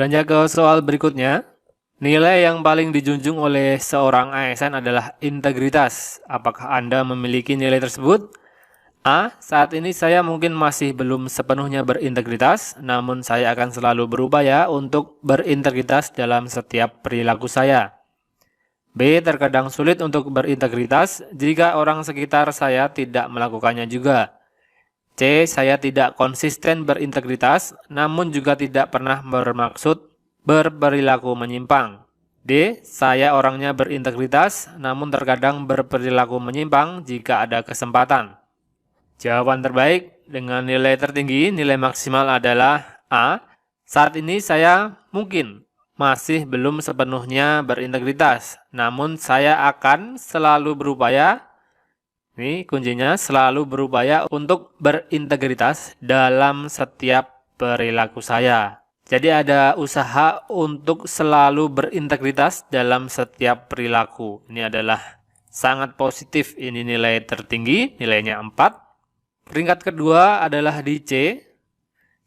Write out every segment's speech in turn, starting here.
Beranjak ke soal berikutnya, nilai yang paling dijunjung oleh seorang ASN adalah integritas. Apakah Anda memiliki nilai tersebut? A. Saat ini saya mungkin masih belum sepenuhnya berintegritas, namun saya akan selalu berupaya untuk berintegritas dalam setiap perilaku saya. B. Terkadang sulit untuk berintegritas jika orang sekitar saya tidak melakukannya juga. C. Saya tidak konsisten berintegritas, namun juga tidak pernah bermaksud berperilaku menyimpang. D. Saya orangnya berintegritas, namun terkadang berperilaku menyimpang jika ada kesempatan. Jawaban terbaik dengan nilai tertinggi, nilai maksimal adalah A. Saat ini saya mungkin masih belum sepenuhnya berintegritas, namun saya akan selalu berupaya, ini kuncinya, selalu berupaya untuk berintegritas dalam setiap perilaku saya. Jadi ada usaha untuk selalu berintegritas dalam setiap perilaku. Ini adalah sangat positif, ini nilai tertinggi, nilainya 4. Peringkat kedua adalah di C.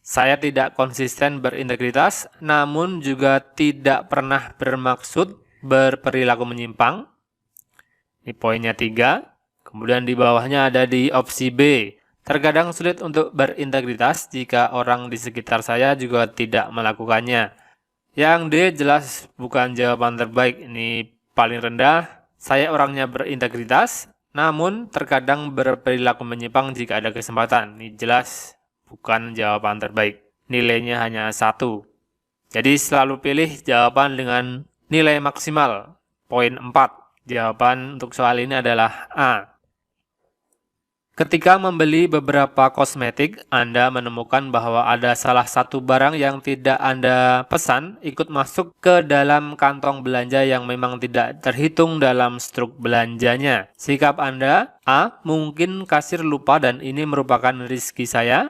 Saya tidak konsisten berintegritas, namun juga tidak pernah bermaksud berperilaku menyimpang. Ini poinnya 3. Kemudian di bawahnya ada di opsi B. Terkadang sulit untuk berintegritas jika orang di sekitar saya juga tidak melakukannya. Yang D jelas bukan jawaban terbaik, ini paling rendah. Saya orangnya berintegritas, namun terkadang berperilaku menyimpang jika ada kesempatan. Ini jelas bukan jawaban terbaik. Nilainya hanya 1. Jadi selalu pilih jawaban dengan nilai maksimal. Poin 4. Jawaban untuk soal ini adalah A. Ketika membeli beberapa kosmetik, Anda menemukan bahwa ada salah satu barang yang tidak Anda pesan ikut masuk ke dalam kantong belanja yang memang tidak terhitung dalam struk belanjanya. Sikap Anda, A. Mungkin kasir lupa dan ini merupakan rezeki saya.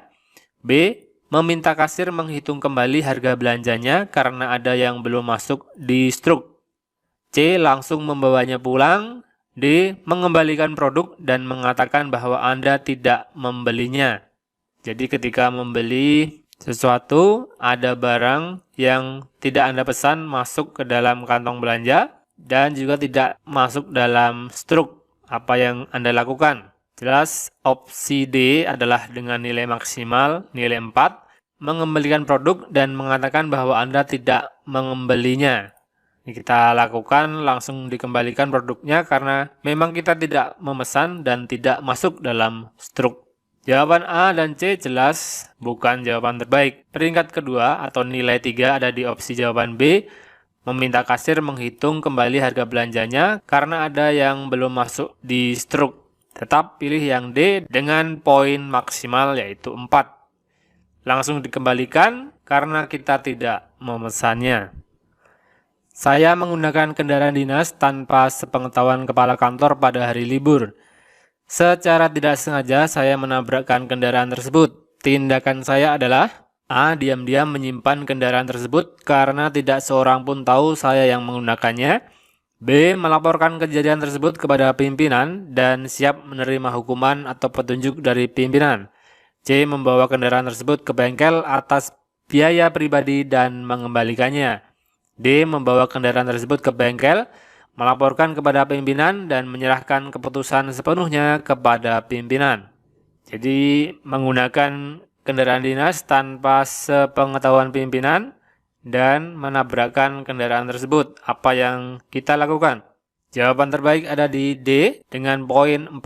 B. Meminta kasir menghitung kembali harga belanjanya karena ada yang belum masuk di struk. C. Langsung membawanya pulang. D. Mengembalikan produk dan mengatakan bahwa Anda tidak membelinya. Jadi ketika membeli sesuatu, ada barang yang tidak Anda pesan masuk ke dalam kantong belanja dan juga tidak masuk dalam struk. Apa yang Anda lakukan? Jelas opsi D adalah dengan nilai maksimal, nilai 4, mengembalikan produk dan mengatakan bahwa Anda tidak membelinya. Ini kita lakukan, langsung dikembalikan produknya karena memang kita tidak memesan dan tidak masuk dalam struk. Jawaban A dan C jelas bukan jawaban terbaik. Peringkat kedua atau nilai 3 ada di opsi jawaban B, meminta kasir menghitung kembali harga belanjanya karena ada yang belum masuk di struk. Tetap pilih yang D dengan poin maksimal yaitu 4. Langsung dikembalikan karena kita tidak memesannya. Saya menggunakan kendaraan dinas tanpa sepengetahuan kepala kantor pada hari libur. Secara tidak sengaja saya menabrakkan kendaraan tersebut. Tindakan saya adalah A. Diam-diam menyimpan kendaraan tersebut karena tidak seorang pun tahu saya yang menggunakannya. B. Melaporkan kejadian tersebut kepada pimpinan dan siap menerima hukuman atau petunjuk dari pimpinan. C. Membawa kendaraan tersebut ke bengkel atas biaya pribadi dan mengembalikannya. D. Membawa kendaraan tersebut ke bengkel, melaporkan kepada pimpinan, dan menyerahkan keputusan sepenuhnya kepada pimpinan. Jadi, menggunakan kendaraan dinas tanpa sepengetahuan pimpinan dan menabrakkan kendaraan tersebut. Apa yang kita lakukan? Jawaban terbaik ada di D dengan poin 4,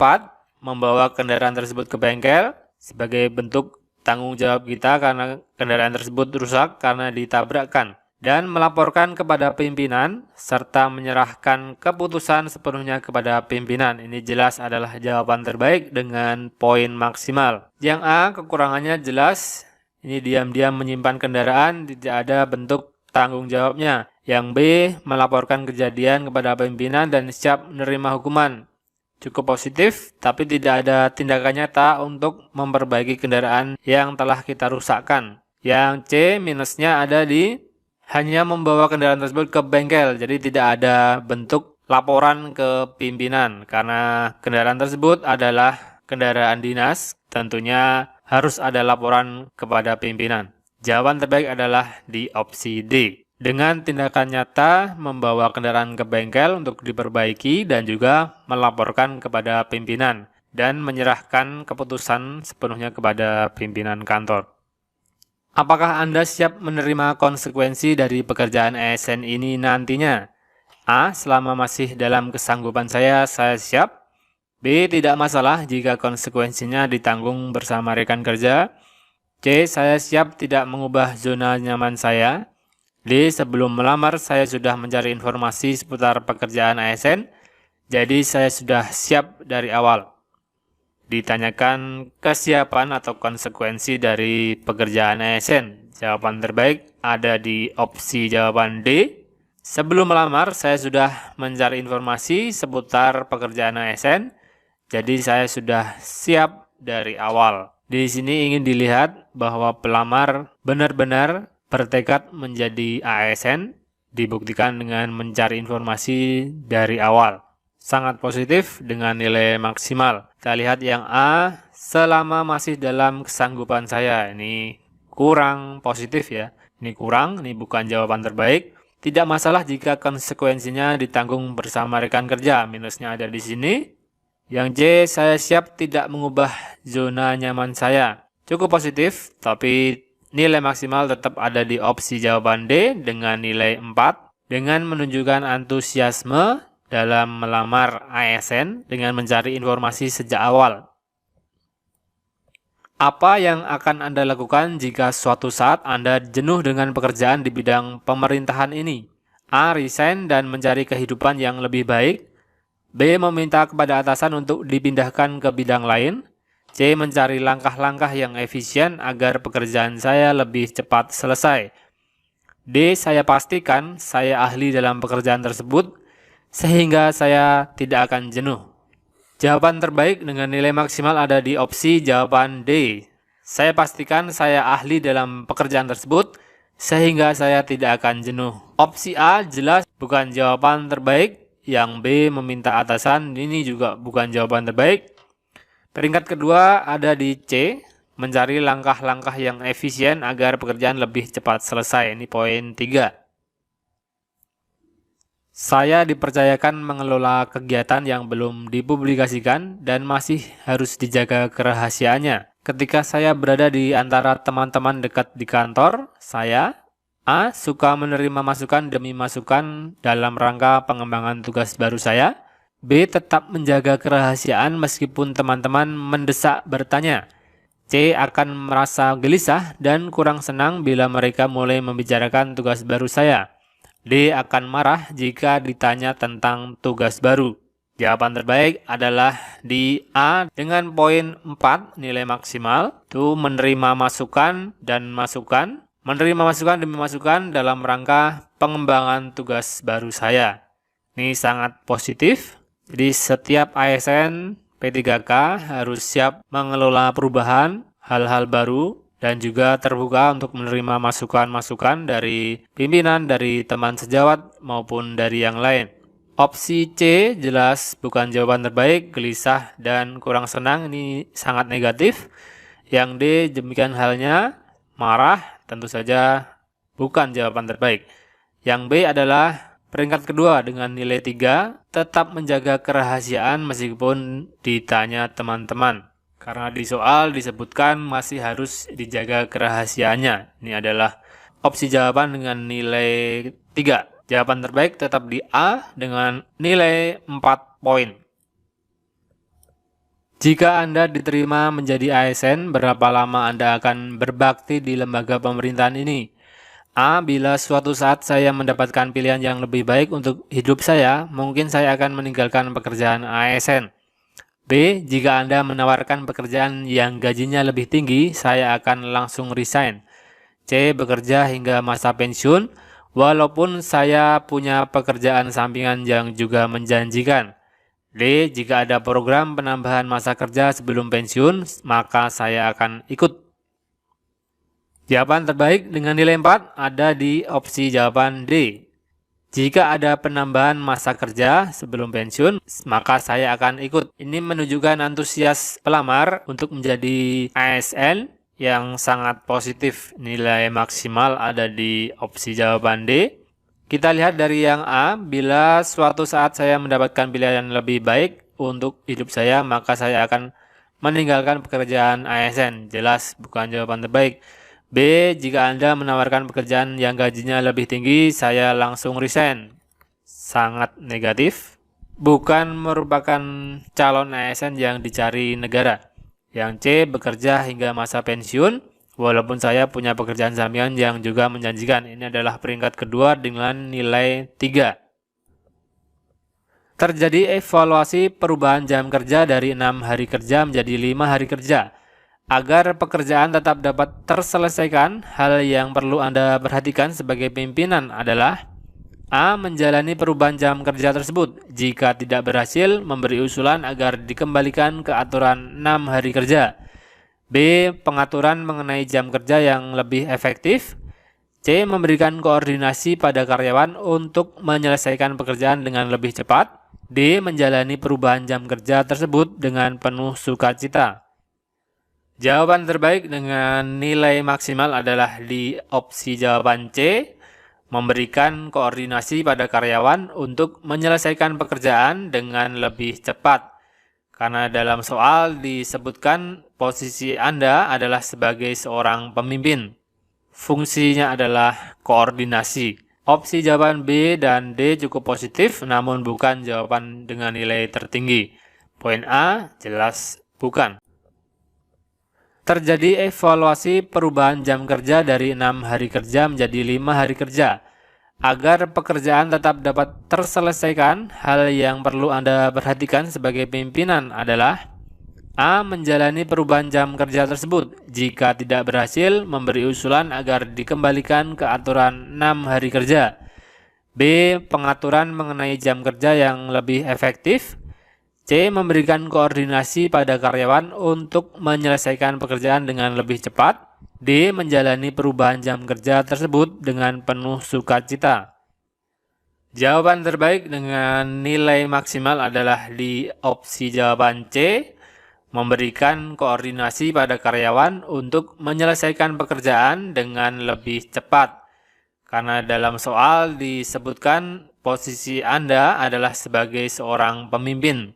membawa kendaraan tersebut ke bengkel sebagai bentuk tanggung jawab kita karena kendaraan tersebut rusak karena ditabrakkan. Dan melaporkan kepada pimpinan, serta menyerahkan keputusan sepenuhnya kepada pimpinan. Ini jelas adalah jawaban terbaik dengan poin maksimal. Yang A, kekurangannya jelas. Ini diam-diam menyimpan kendaraan, tidak ada bentuk tanggung jawabnya. Yang B, melaporkan kejadian kepada pimpinan dan siap menerima hukuman. Cukup positif, tapi tidak ada tindakan nyata untuk memperbaiki kendaraan yang telah kita rusakkan. Yang C, minusnya ada di hanya membawa kendaraan tersebut ke bengkel, jadi tidak ada bentuk laporan ke pimpinan karena kendaraan tersebut adalah kendaraan dinas, tentunya harus ada laporan kepada pimpinan. Jawaban terbaik adalah di opsi D. Dengan tindakan nyata membawa kendaraan ke bengkel untuk diperbaiki dan juga melaporkan kepada pimpinan dan menyerahkan keputusan sepenuhnya kepada pimpinan kantor. Apakah Anda siap menerima konsekuensi dari pekerjaan ASN ini nantinya? A. Selama masih dalam kesanggupan saya siap. B. Tidak masalah jika konsekuensinya ditanggung bersama rekan kerja. C. Saya siap tidak mengubah zona nyaman saya. D. Sebelum melamar saya sudah mencari informasi seputar pekerjaan ASN, jadi saya sudah siap dari awal. Ditanyakan kesiapan atau konsekuensi dari pekerjaan ASN. Jawaban terbaik ada di opsi jawaban D. Sebelum melamar saya sudah mencari informasi seputar pekerjaan ASN, jadi saya sudah siap dari awal. Di sini ingin dilihat bahwa pelamar benar-benar bertekad menjadi ASN, dibuktikan dengan mencari informasi dari awal. Sangat positif dengan nilai maksimal. Kita lihat yang A, selama masih dalam kesanggupan saya. Ini kurang positif ya. Ini kurang, ini bukan jawaban terbaik. Tidak masalah jika konsekuensinya ditanggung bersama rekan kerja. Minusnya ada di sini. Yang C, saya siap tidak mengubah zona nyaman saya. Cukup positif, tapi nilai maksimal tetap ada di opsi jawaban D dengan nilai 4 dengan menunjukkan antusiasme dalam melamar ASN dengan mencari informasi sejak awal. Apa yang akan Anda lakukan jika suatu saat Anda jenuh dengan pekerjaan di bidang pemerintahan ini? A. Resign dan mencari kehidupan yang lebih baik. B. Meminta kepada atasan untuk dipindahkan ke bidang lain. C. Mencari langkah-langkah yang efisien agar pekerjaan saya lebih cepat selesai. D. Saya pastikan saya ahli dalam pekerjaan tersebut sehingga saya tidak akan jenuh. Jawaban terbaik dengan nilai maksimal ada di opsi jawaban D. Saya pastikan saya ahli dalam pekerjaan tersebut sehingga saya tidak akan jenuh. Opsi A jelas bukan jawaban terbaik. Yang B meminta atasan ini juga bukan jawaban terbaik. Peringkat kedua ada di C, mencari langkah-langkah yang efisien agar pekerjaan lebih cepat selesai. Ini poin 3. Saya dipercayakan mengelola kegiatan yang belum dipublikasikan dan masih harus dijaga kerahasiaannya. Ketika saya berada di antara teman-teman dekat di kantor, saya A. Suka menerima masukan demi masukan dalam rangka pengembangan tugas baru saya. B. Tetap menjaga kerahasiaan meskipun teman-teman mendesak bertanya. C. Akan merasa gelisah dan kurang senang bila mereka mulai membicarakan tugas baru saya. D. Akan marah jika ditanya tentang tugas baru. Jawaban terbaik adalah di A dengan poin 4 nilai maksimal. Itu menerima masukan dan masukan. Menerima masukan demi masukan dalam rangka pengembangan tugas baru saya. Ini sangat positif. Jadi setiap ASN P3K harus siap mengelola perubahan, hal-hal baru, dan juga terbuka untuk menerima masukan-masukan dari pimpinan, dari teman sejawat, maupun dari yang lain. Opsi C jelas bukan jawaban terbaik, gelisah dan kurang senang, ini sangat negatif. Yang D demikian halnya, marah, tentu saja bukan jawaban terbaik. Yang B adalah peringkat kedua dengan nilai 3, tetap menjaga kerahasiaan meskipun ditanya teman-teman. Karena di soal disebutkan masih harus dijaga kerahasiaannya. Ini adalah opsi jawaban dengan nilai 3. Jawaban terbaik tetap di A dengan nilai 4 poin. Jika Anda diterima menjadi ASN, berapa lama Anda akan berbakti di lembaga pemerintahan ini? A. Bila suatu saat saya mendapatkan pilihan yang lebih baik untuk hidup saya, mungkin saya akan meninggalkan pekerjaan ASN. B. Jika Anda menawarkan pekerjaan yang gajinya lebih tinggi, saya akan langsung resign. C. Bekerja hingga masa pensiun, walaupun saya punya pekerjaan sampingan yang juga menjanjikan. D. Jika ada program penambahan masa kerja sebelum pensiun, maka saya akan ikut. Jawaban terbaik dengan nilai 4 ada di opsi jawaban D. Jika ada penambahan masa kerja sebelum pensiun, maka saya akan ikut. Ini menunjukkan antusias pelamar untuk menjadi ASN yang sangat positif. Nilai maksimal ada di opsi jawaban D. Kita lihat dari yang A, bila suatu saat saya mendapatkan pilihan yang lebih baik untuk hidup saya, maka saya akan meninggalkan pekerjaan ASN. Jelas bukan jawaban terbaik. B, jika Anda menawarkan pekerjaan yang gajinya lebih tinggi, saya langsung resign. Sangat negatif. Bukan merupakan calon ASN yang dicari negara. Yang C, bekerja hingga masa pensiun, walaupun saya punya pekerjaan sampingan yang juga menjanjikan. Ini adalah peringkat kedua dengan nilai 3. Terjadi evaluasi perubahan jam kerja dari 6 hari kerja menjadi 5 hari kerja. Agar pekerjaan tetap dapat terselesaikan, hal yang perlu Anda perhatikan sebagai pimpinan adalah A. Menjalani perubahan jam kerja tersebut. Jika tidak berhasil, memberi usulan agar dikembalikan ke aturan 6 hari kerja. B. Pengaturan mengenai jam kerja yang lebih efektif. C. Memberikan koordinasi pada karyawan untuk menyelesaikan pekerjaan dengan lebih cepat. D. Menjalani perubahan jam kerja tersebut dengan penuh sukacita. Jawaban terbaik dengan nilai maksimal adalah di opsi jawaban C. Memberikan koordinasi pada karyawan untuk menyelesaikan pekerjaan dengan lebih cepat. Karena dalam soal disebutkan posisi Anda adalah sebagai seorang pemimpin. Fungsinya adalah koordinasi. Opsi jawaban B dan D cukup positif, namun bukan jawaban dengan nilai tertinggi. Poin A jelas bukan. Terjadi evaluasi perubahan jam kerja dari 6 hari kerja menjadi 5 hari kerja. Agar pekerjaan tetap dapat terselesaikan, hal yang perlu Anda perhatikan sebagai pimpinan adalah A. Menjalani perubahan jam kerja tersebut. Jika tidak berhasil, memberi usulan agar dikembalikan ke aturan 6 hari kerja. B. Pengaturan mengenai jam kerja yang lebih efektif. C. Memberikan koordinasi pada karyawan untuk menyelesaikan pekerjaan dengan lebih cepat. D. Menjalani perubahan jam kerja tersebut dengan penuh sukacita. Jawaban terbaik dengan nilai maksimal adalah di opsi jawaban C. Memberikan koordinasi pada karyawan untuk menyelesaikan pekerjaan dengan lebih cepat. Karena dalam soal disebutkan posisi Anda adalah sebagai seorang pemimpin.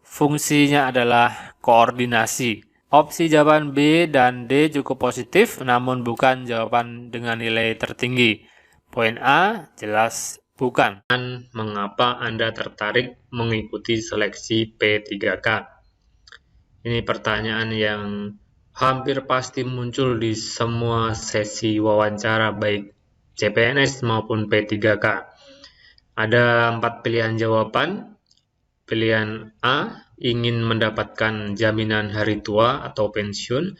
Fungsinya adalah koordinasi. Opsi jawaban B dan D cukup positif, namun bukan jawaban dengan nilai tertinggi. Poin A jelas bukan. Mengapa Anda tertarik mengikuti seleksi P3K? Ini pertanyaan yang hampir pasti muncul di semua sesi wawancara baik CPNS maupun P3K. Ada 4 pilihan jawaban. Pilihan A, ingin mendapatkan jaminan hari tua atau pensiun.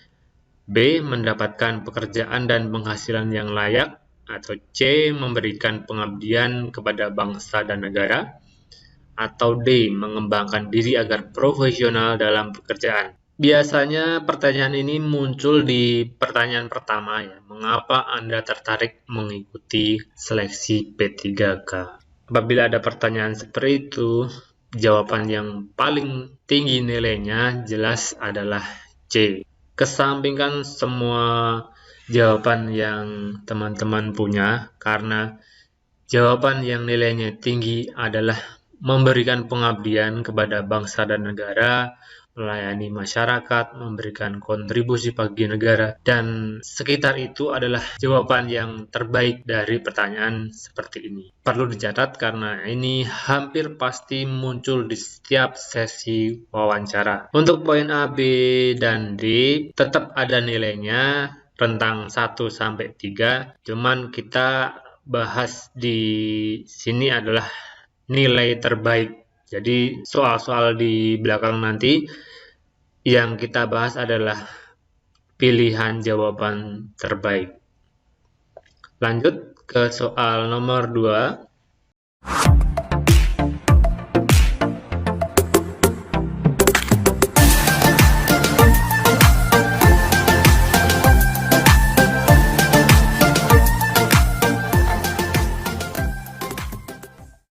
B, mendapatkan pekerjaan dan penghasilan yang layak. Atau C, memberikan pengabdian kepada bangsa dan negara. Atau D, mengembangkan diri agar profesional dalam pekerjaan. Biasanya pertanyaan ini muncul di pertanyaan pertama ya. Mengapa Anda tertarik mengikuti seleksi P3K? Apabila ada pertanyaan seperti itu, jawaban yang paling tinggi nilainya jelas adalah C. Kesampingkan semua jawaban yang teman-teman punya, karena jawaban yang nilainya tinggi adalah memberikan pengabdian kepada bangsa dan negara, melayani masyarakat, memberikan kontribusi bagi negara, dan sekitar itu adalah jawaban yang terbaik dari pertanyaan seperti ini. Perlu dicatat karena ini hampir pasti muncul di setiap sesi wawancara. Untuk poin A, B, dan D tetap ada nilainya rentang 1 sampai 3, cuman kita bahas di sini adalah nilai terbaik. Jadi soal-soal di belakang nanti yang kita bahas adalah pilihan jawaban terbaik. Lanjut ke soal nomor 2.